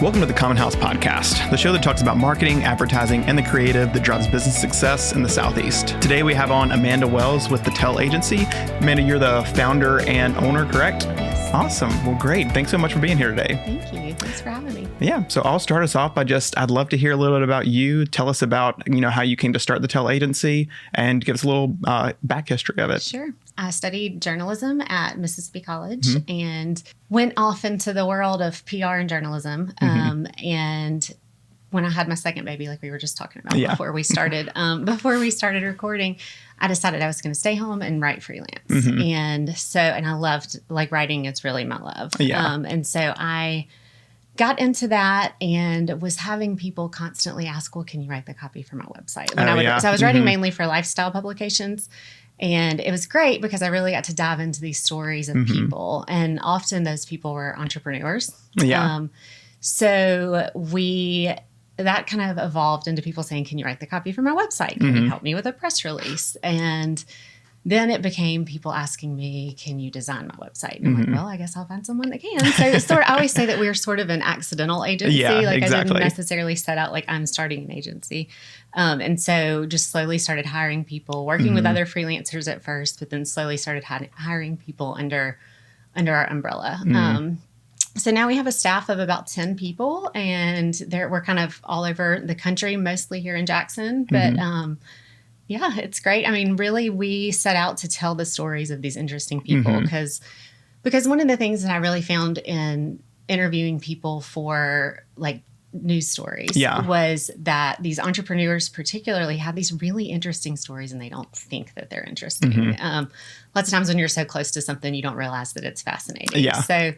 Welcome to the Common House Podcast, the show that talks about marketing, advertising, and the creative that drives business success in the Southeast. Today we have on Amanda Wells with the Tell Agency. Amanda, you're the founder and owner, correct? Yes. Awesome. Well, great. Thanks so much for being here today. Thank you. Thanks for having me. Yeah. So I'll start us off by I'd love to hear a little bit about you. Tell us about, how you came to start the Tell Agency and give us a little back history of it. Sure. I studied journalism at Mississippi College and went off into the world of PR and journalism. And when I had my second baby, like we were just talking about before we started recording, I decided I was going to stay home and write freelance. And I loved writing. It's really my love. Yeah. And so I got into that and was having people constantly ask, well, can you write the copy for my website? So I was writing mainly for lifestyle publications. And it was great because I really got to dive into these stories of people. And often those people were entrepreneurs. Yeah. That kind of evolved into people saying, can you write the copy for my website? Can you help me with a press release? And then it became people asking me, can you design my website? And I'm like, well, I guess I'll find someone that can. So I always say that we were sort of an accidental agency. Yeah, I exactly. didn't necessarily set out I'm starting an agency. And so just slowly started hiring people, working with other freelancers at first, but then slowly started hiring people under our umbrella. So now we have a staff of about 10 people, and we're kind of all over the country, mostly here in Jackson. But yeah, it's great. I mean, really, we set out to tell the stories of these interesting people because one of the things that I really found in interviewing people for news stories was that these entrepreneurs particularly have these really interesting stories and they don't think that they're interesting. Lots of times when you're so close to something, you don't realize that it's fascinating. Yeah. So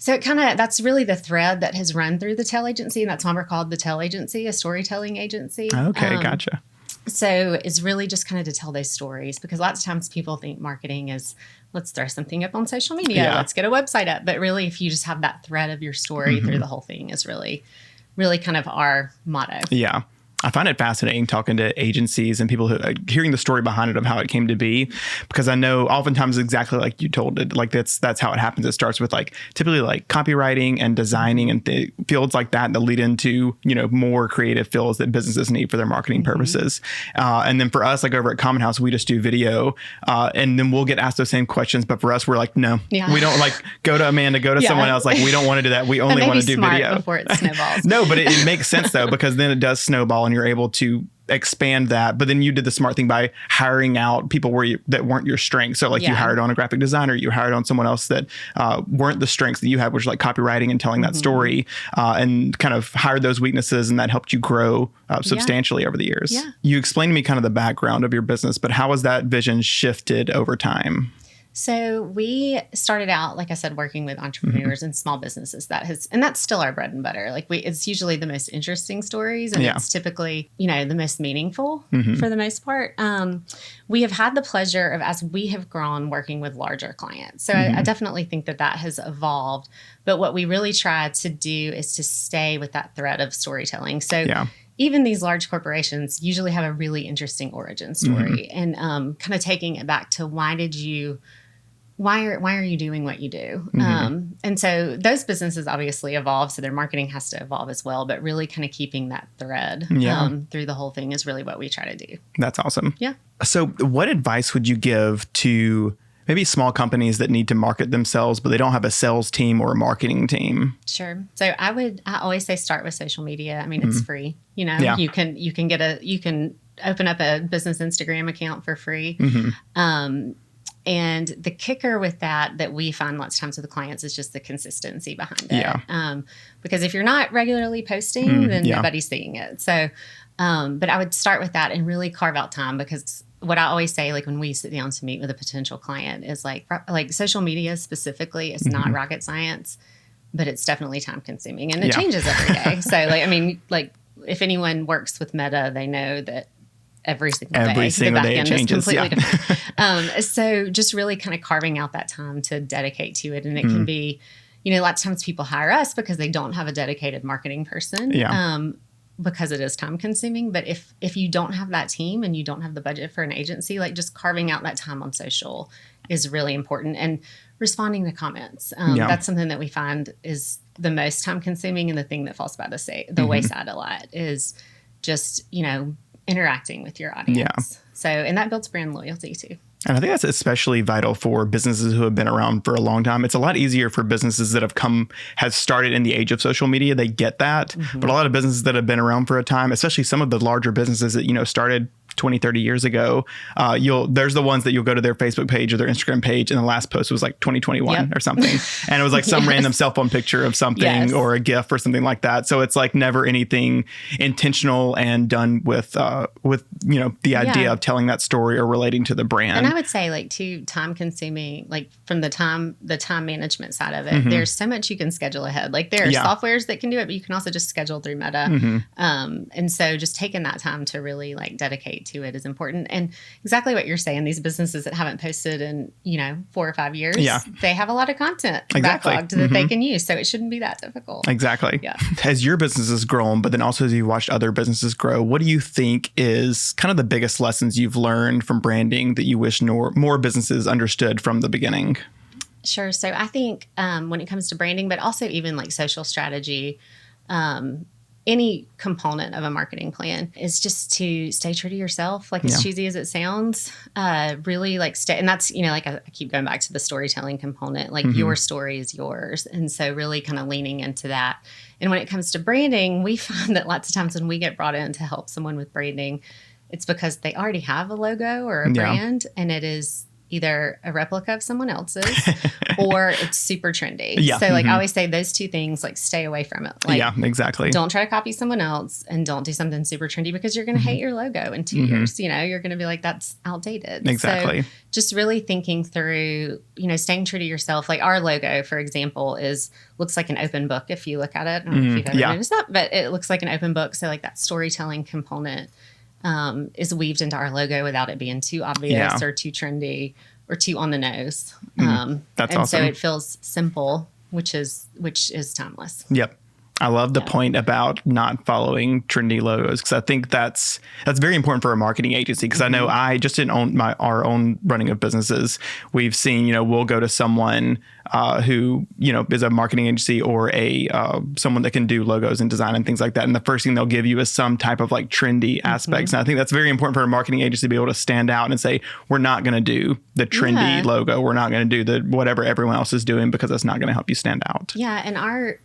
it that's really the thread that has run through the Tell Agency, and that's why we're called the Tell Agency, a storytelling agency. Okay, gotcha. So it's really just kind of to tell those stories, because lots of times people think marketing is, let's throw something up on social media, let's get a website up. But really, if you just have that thread of your story through the whole thing is really, really kind of our motto. Yeah. I find it fascinating talking to agencies and people who hearing the story behind it of how it came to be, because I know oftentimes exactly like you told it, that's how it happens. It starts with typically copywriting and designing and fields like that lead into, more creative fields that businesses need for their marketing purposes. And then for us, over at Common House, we just do video and then we'll get asked those same questions. But for us, we're no, we don't go to Amanda, go to someone else. We don't want to do that. We only want to do video. Before it snowballs. No, but it makes sense though, because then it does snowball and you're able to expand that. But then you did the smart thing by hiring out people that weren't your strengths. So you hired on a graphic designer, you hired on someone else that weren't the strengths that you had, which was copywriting and telling that story, and kind of hired those weaknesses, and that helped you grow substantially over the years. Yeah. You explained to me kind of the background of your business, but how has that vision shifted over time? So we started out, like I said, working with entrepreneurs and small businesses. And that's still our bread and butter. It's usually the most interesting stories, and it's typically, the most meaningful for the most part. We have had the pleasure of, as we have grown, working with larger clients. So I definitely think that has evolved. But what we really try to do is to stay with that thread of storytelling. So even these large corporations usually have a really interesting origin story, and kind of taking it back to why are you doing what you do? And so those businesses obviously evolve, so their marketing has to evolve as well, but really kind of keeping that thread through the whole thing is really what we try to do. That's awesome. Yeah. So what advice would you give to maybe small companies that need to market themselves, but they don't have a sales team or a marketing team? Sure. So I always say start with social media. I mean, it's free. You can open up a business Instagram account for free. And the kicker with that we find lots of times with the clients is just the consistency behind it. Yeah. Because if you're not regularly posting, then nobody's seeing it. So, but I would start with that and really carve out time, because what I always say, when we sit down to meet with a potential client, is social media specifically is not rocket science, but it's definitely time consuming, and it changes every day. So if anyone works with Meta, they know that every single day it changes. Completely different. So just really kind of carving out that time to dedicate to it. And it can be, lots of times people hire us because they don't have a dedicated marketing person. because it is time consuming. But if you don't have that team and you don't have the budget for an agency, like just carving out that time on social is really important, and responding to comments. That's something that we find is the most time consuming, and the thing that falls by the wayside a lot is just, interacting with your audience. Yeah. So, and that builds brand loyalty too. And I think that's especially vital for businesses who have been around for a long time. It's a lot easier for businesses that has started in the age of social media. They get that. But a lot of businesses that have been around for a time, especially some of the larger businesses that, started 20, 30 years ago, there's the ones that you'll go to their Facebook page or their Instagram page, and the last post was like 2021 or something. And it was like some random cell phone picture of something or a GIF or something like that. So it's like never anything intentional and done with the idea of telling that story or relating to the brand. And I would say like too time consuming, like from the time management side of it, there's so much you can schedule ahead. Like there are softwares that can do it, but you can also just schedule through Meta. And so just taking that time to really like dedicate to it is important. And exactly what you're saying, these businesses that haven't posted in 4 or 5 years, they have a lot of content backlogged that they can use, so it shouldn't be that difficult. Exactly. As your business has grown, but then also as you've watched other businesses grow, what do you think is kind of the biggest lessons you've learned from branding that you wish more businesses understood from the beginning? Sure. So I think when it comes to branding, but also even like social strategy, any component of a marketing plan is just to stay true to yourself. Like as cheesy as it sounds, really like stay. And that's, like I keep going back to the storytelling component, like your story is yours. And so really kind of leaning into that. And when it comes to branding, we find that lots of times when we get brought in to help someone with branding, it's because they already have a logo or a brand, and it is either a replica of someone else's or it's super trendy. So like I always say those two things, like stay away from it. Like, exactly. Don't try to copy someone else, and don't do something super trendy because you're going to hate your logo in 2 years. You're going to be like, that's outdated. Exactly. So just really thinking through, staying true to yourself. Like our logo, for example, looks like an open book if you look at it. I don't know if you've ever noticed that, but it looks like an open book. So like that storytelling component is weaved into our logo without it being too obvious or too trendy or too on the nose. That's and awesome. So it feels simple, which is timeless. Yep. I love the point about not following trendy logos, because I think that's very important for a marketing agency. Because I know I just didn't our own running of businesses. We've seen, we'll go to someone who, is a marketing agency or someone that can do logos and design and things like that. And the first thing they'll give you is some type of like trendy aspects. And I think that's very important for a marketing agency to be able to stand out and say, we're not going to do the trendy logo. We're not going to do the whatever everyone else is doing, because it's not going to help you stand out. Yeah. And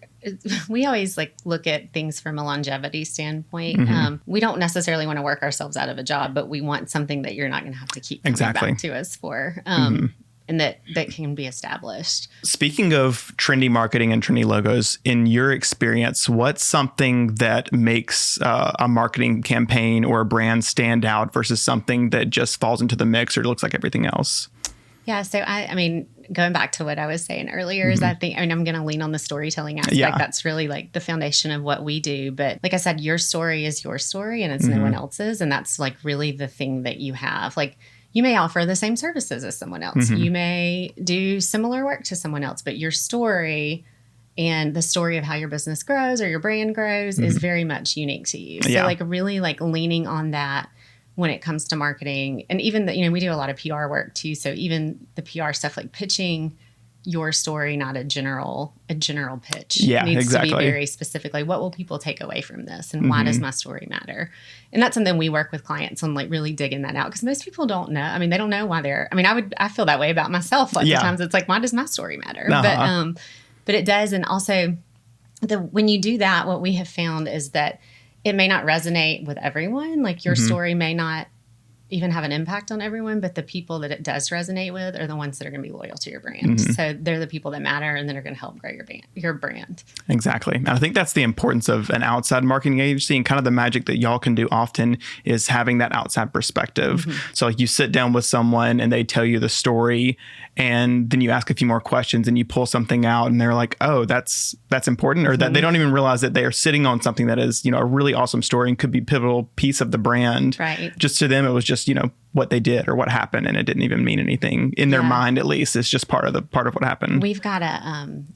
we always like look at things from a longevity standpoint. We don't necessarily want to work ourselves out of a job, but we want something that you're not going to have to keep coming back to us for. And that can be established. Speaking of trendy marketing and trendy logos, in your experience, what's something that makes a marketing campaign or a brand stand out versus something that just falls into the mix or looks like everything else? Yeah. So I mean, going back to what I was saying earlier is I'm going to lean on the storytelling aspect. That's really like the foundation of what we do. But like I said, your story is your story and it's no one else's. And that's like really the thing that you have. Like you may offer the same services as someone else. You may do similar work to someone else, but your story and the story of how your business grows or your brand grows is very much unique to you. So like really like leaning on that when it comes to marketing. And even we do a lot of PR work too. So even the PR stuff, like pitching your story, not a general pitch, needs to be very specific. Like, what will people take away from this? And why does my story matter? And that's something we work with clients on, like really digging that out. Because most people don't know. I mean, they don't know why I feel that way about myself. Like sometimes it's like, why does my story matter? But it does. And also when you do that, what we have found is that it may not resonate with everyone. Like your story may not even have an impact on everyone, but the people that it does resonate with are the ones that are going to be loyal to your brand. So they're the people that matter, and then are going to help grow your brand. Exactly. And I think that's the importance of an outside marketing agency, and kind of the magic that y'all can do often is having that outside perspective. So like you sit down with someone and they tell you the story, and then you ask a few more questions and you pull something out and they're like, oh, that's important, or that they don't even realize that they are sitting on something that is, a really awesome story and could be a pivotal piece of the brand. Right. Just to them, it was just just, what they did or what happened, and it didn't even mean anything in their mind. At least it's just part of what happened. We've got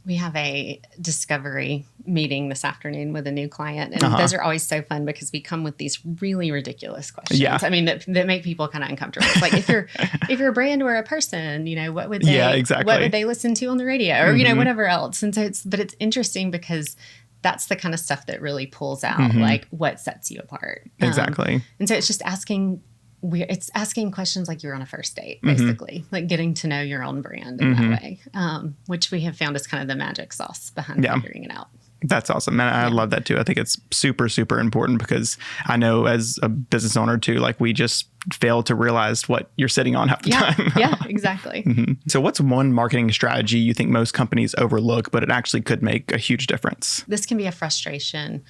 we have a discovery meeting this afternoon with a new client, and those are always so fun because we come with these really ridiculous questions. I mean, that make people kind of uncomfortable. It's like if you're a brand or a person, what would they what would they listen to on the radio or whatever else. And so it's interesting because that's the kind of stuff that really pulls out like what sets you apart. Exactly. And so it's just asking questions like you're on a first date, basically, like getting to know your own brand in that way, which we have found is kind of the magic sauce behind figuring it out. That's awesome. And I love that too. I think it's super, super important because I know as a business owner too, like we just fail to realize what you're sitting on half the time. Yeah, exactly. So what's one marketing strategy you think most companies overlook, but it actually could make a huge difference? This can be a frustration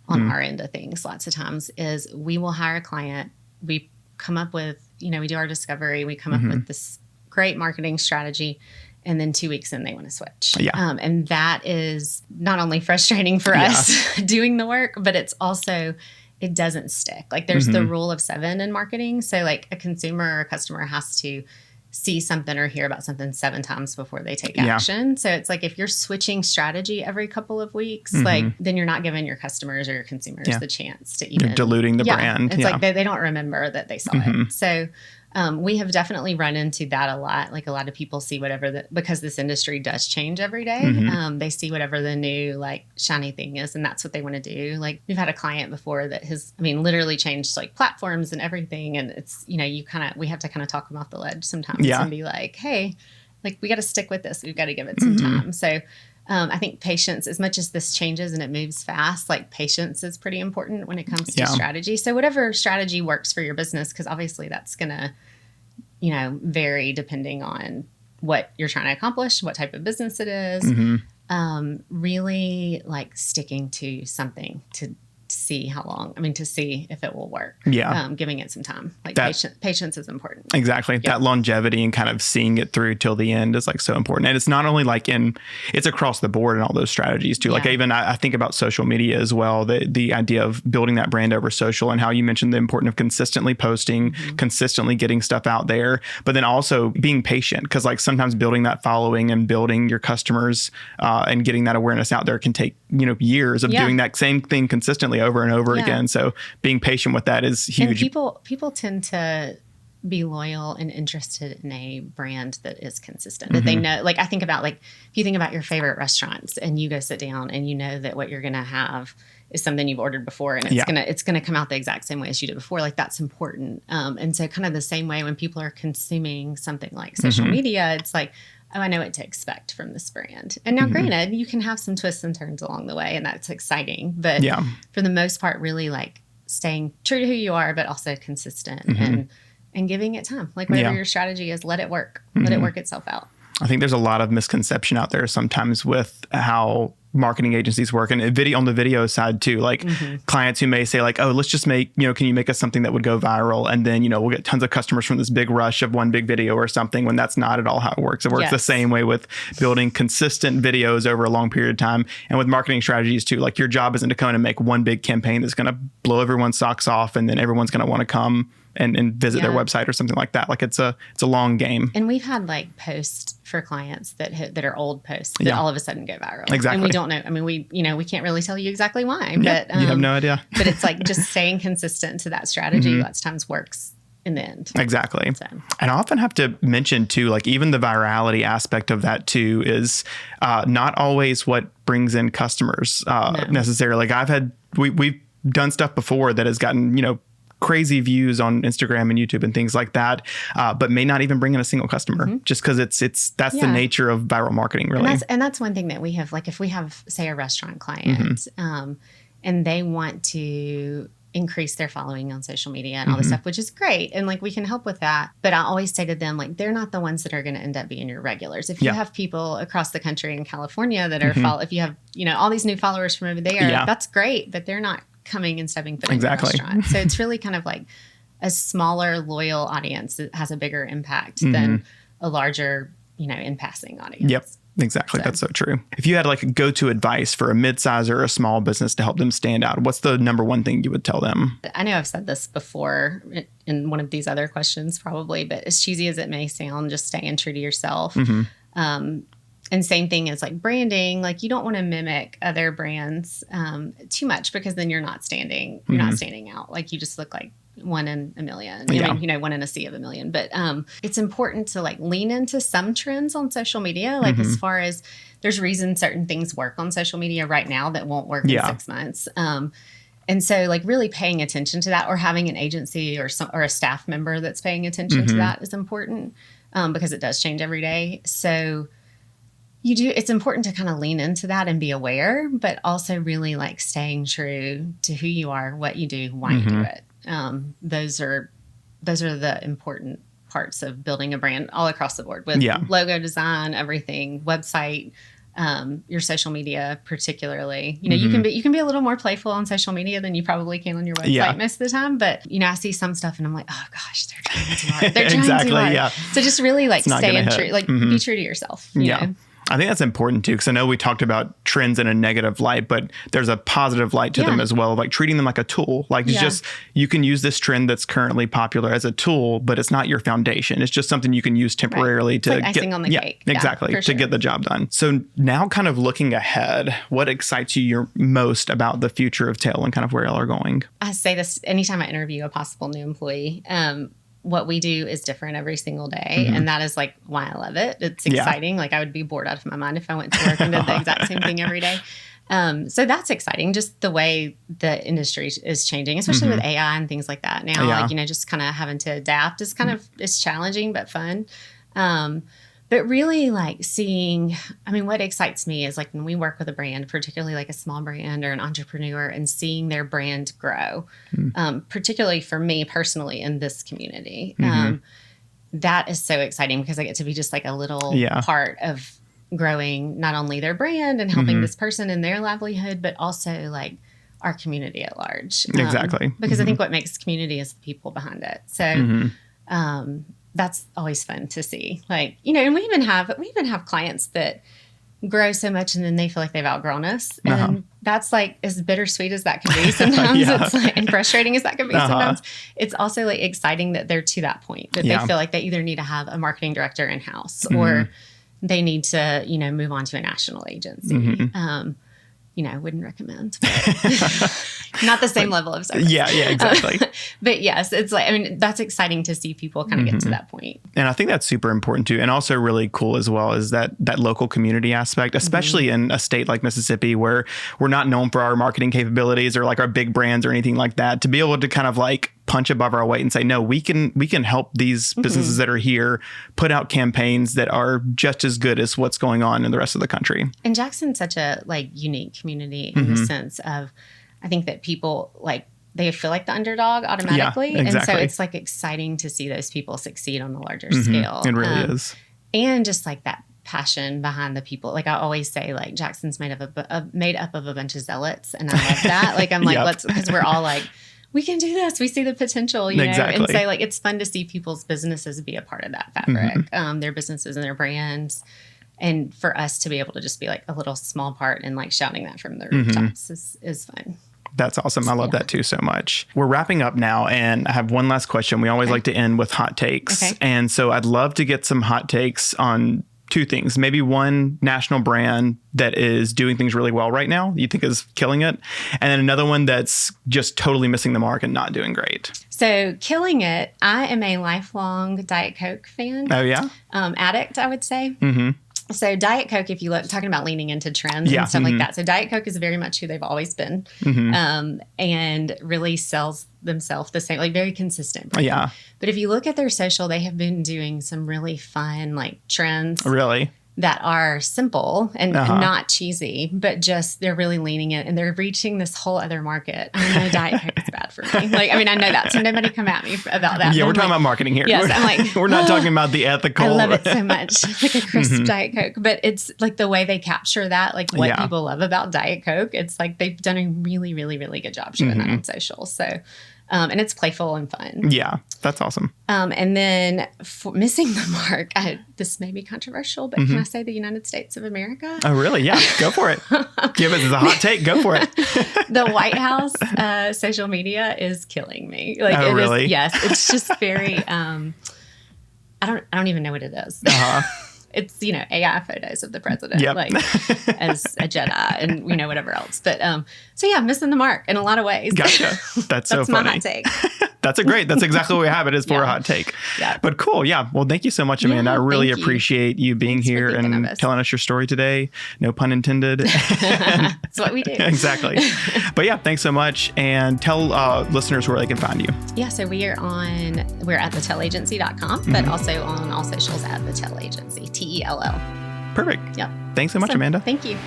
on our end of things. Lots of times is we will hire a client. We come up with, we do our discovery. We come up with this great marketing strategy. And then 2 weeks in, they want to switch. And that is not only frustrating for us doing the work, but it's also, it doesn't stick. Like there's the rule of 7 in marketing. So like a consumer or a customer has to see something or hear about something 7 times before they take action. So it's like if you're switching strategy every couple of weeks, like then you're not giving your customers or your consumers the chance to even... You're diluting the brand. It's like they don't remember that they saw it. So we have definitely run into that a lot. Like a lot of people see whatever because this industry does change every day. They see whatever the new like shiny thing is, and that's what they want to do. Like we've had a client before that has, literally changed like platforms and everything. And it's, we have to kind of talk them off the ledge sometimes and be like, hey, like we got to stick with this. We've got to give it some time. So I think patience, as much as this changes and it moves fast, like patience is pretty important when it comes to strategy. So whatever strategy works for your business, because obviously that's going to, vary depending on what you're trying to accomplish, what type of business it is. Really like sticking to something to see how long, to see if it will work. Giving it some time. Like patience is important. Exactly. That longevity and kind of seeing it through till the end is like so important. And it's not only like it's across the board in all those strategies too. Like even I think about social media as well, the idea of building that brand over social and how you mentioned the importance of consistently posting, consistently getting stuff out there, but then also being patient. Because like sometimes building that following and building your customers and getting that awareness out there can take, years of doing that same thing consistently over and over again. So being patient with that is huge. And people tend to be loyal and interested in a brand that is consistent, that they know. Like I think about like, if you think about your favorite restaurants and you go sit down and you know that what you're going to have is something you've ordered before and it's going to come out the exact same way as you did before. Like that's important. And so kind of the same way when people are consuming something like social media, it's like, oh, I know what to expect from this brand. And now granted, you can have some twists and turns along the way and that's exciting. But for the most part, really like staying true to who you are, but also consistent and giving it time. Like whatever your strategy is, let it work. Let it work itself out. I think there's a lot of misconception out there sometimes with how marketing agencies work and on the video side too, like clients who may say like, oh, let's just make, can you make us something that would go viral? And then, we'll get tons of customers from this big rush of one big video or something, when that's not at all how it works. It works the same way with building consistent videos over a long period of time. And with marketing strategies too, like your job isn't to come in and make one big campaign that's going to blow everyone's socks off. And then everyone's going to want to come and visit their website or something like that. Like it's a long game. And we've had like posts for clients that are old posts that all of a sudden go viral. Exactly. And we don't know. We can't really tell you exactly why, but you have no idea. But it's like just staying consistent to that strategy lots of times works in the end. Exactly. So. And I often have to mention too, like even the virality aspect of that too is not always what brings in customers necessarily. Like we've done stuff before that has gotten, crazy views on Instagram and YouTube and things like that, but may not even bring in a single customer just because that's the nature of viral marketing, really. And that's one thing that we have, like if we have, say, a restaurant client and they want to increase their following on social media and all this stuff, which is great. And like, we can help with that. But I always say to them, like, they're not the ones that are going to end up being your regulars. If you have people across the country in California that are, if you have, all these new followers from over there, that's great, but they're not coming and stepping foot in your restaurant. So it's really kind of like a smaller, loyal audience that has a bigger impact than a larger, in passing audience. Exactly. That's so true. If you had like a go-to advice for a mid-size or a small business to help them stand out, what's the number one thing you would tell them? I know I've said this before in one of these other questions probably, but as cheesy as it may sound, just staying true to yourself. And same thing as like branding, like you don't want to mimic other brands too much, because then you're not standing out. Like you just look like one in a million. I mean, one in a sea of a million. But it's important to like lean into some trends on social media. Like as far as there's reasons certain things work on social media right now that won't work in 6 months. And so like really paying attention to that, or having an agency or a staff member that's paying attention to that is important, because it does change every day. So it's important to kind of lean into that and be aware, but also really like staying true to who you are, what you do, why you do it. Those are the important parts of building a brand all across the board, with logo design, everything, website, your social media, particularly. You can be a little more playful on social media than you probably can on your website most of the time. But I see some stuff and I'm like, oh gosh, they're trying too hard. They're trying too hard. Yeah. So just really like stay true, like be true to yourself. You know? I think that's important too, because I know we talked about trends in a negative light, but there's a positive light to them as well, like treating them like a tool. Like it's just, you can use this trend that's currently popular as a tool, but it's not your foundation. It's just something you can use temporarily to like icing on the cake. Exactly. To get the job done. So now kind of looking ahead, what excites you most about the future of Tail and kind of where y'all are going? I say this anytime I interview a possible new employee. What we do is different every single day. And that is like why I love it. It's exciting. Like I would be bored out of my mind if I went to work and did the exact same thing every day. So that's exciting. Just the way the industry is changing, especially with AI and things like that. Now, like, just kind of having to adapt is it's challenging, but fun. But really like seeing, what excites me is like when we work with a brand, particularly like a small brand or an entrepreneur, and seeing their brand grow, particularly for me personally in this community. That is so exciting, because I get to be just like a little part of growing not only their brand and helping this person in their livelihood, but also like our community at large. Exactly. Because I think what makes community is the people behind it. So, that's always fun to see. Like, and we even have clients that grow so much and then they feel like they've outgrown us. And that's like as bittersweet as that can be sometimes. It's like, and frustrating as that can be sometimes. It's also like exciting that they're to that point, that they feel like they either need to have a marketing director in-house or they need to, move on to a national agency. I wouldn't recommend, but not the same level of service. Yeah, exactly. But yes, it's like, that's exciting to see people kind of get to that point. And I think that's super important too. And also really cool as well is that local community aspect, especially in a state like Mississippi, where we're not known for our marketing capabilities or like our big brands or anything like that, to be able to kind of like punch above our weight and say, no, we can help these businesses that are here put out campaigns that are just as good as what's going on in the rest of the country. And Jackson's such a like unique community in the sense of, I think that people like, they feel like the underdog automatically. Yeah, exactly. And so it's like exciting to see those people succeed on a larger scale. It really is. And just like that passion behind the people. Like I always say, like Jackson's made up of a bunch of zealots. And I love that. Like I'm like, because we're all like, we can do this. We see the potential, you know, and so like, it's fun to see people's businesses be a part of that fabric, their businesses and their brands. And for us to be able to just be like a little small part and like shouting that from the rooftops is fun. That's awesome. I love that too so much. We're wrapping up now, and I have one last question. We always like to end with hot takes. Okay. And so I'd love to get some hot takes on two things. Maybe one national brand that is doing things really well right now, you think is killing it. And then another one that's just totally missing the mark and not doing great. So killing it, I am a lifelong Diet Coke fan. Oh, yeah? Addict, I would say. So Diet Coke, if you look, talking about leaning into trends and stuff like that. So Diet Coke is very much who they've always been, and really sells themselves the same, like very consistent brand. Yeah. But if you look at their social, they have been doing some really fun like trends. Really? That are simple and not cheesy, but just they're really leaning in and they're reaching this whole other market. I know Diet Coke is bad for me. Like, I mean, I know that. So nobody come at me about that. Yeah, we're talking about marketing here. Yes, I'm like, we're not talking about the ethical. I love it so much. Like a crisp Diet Coke. But it's like the way they capture that, like what people love about Diet Coke. It's like they've done a really, really, really good job showing that on social. So And it's playful and fun. Yeah, that's awesome. And then for missing the mark, this may be controversial, but can I say the United States of America? Oh, really? Yeah, go for it. Give it as a hot take. Go for it. The White House social media is killing me. Like, oh, really? Yes, it's just very. I don't even know what it is. It's, AI photos of the president, like as a Jedi and, whatever else. But so yeah, missing the mark in a lot of ways. Gotcha. That's so funny. That's my hot take. That's exactly what we have. It is for a hot take. Yeah. But cool. Yeah. Well, thank you so much, Amanda. I really appreciate you being here and telling us your story today. No pun intended. That's what we do. Exactly. But yeah, thanks so much. And tell listeners where they can find you. Yeah. So we're at thetelagency.com, but also on all socials at The Tell Agency, TELL. Perfect. Yep. Thanks so much, Amanda. Thank you.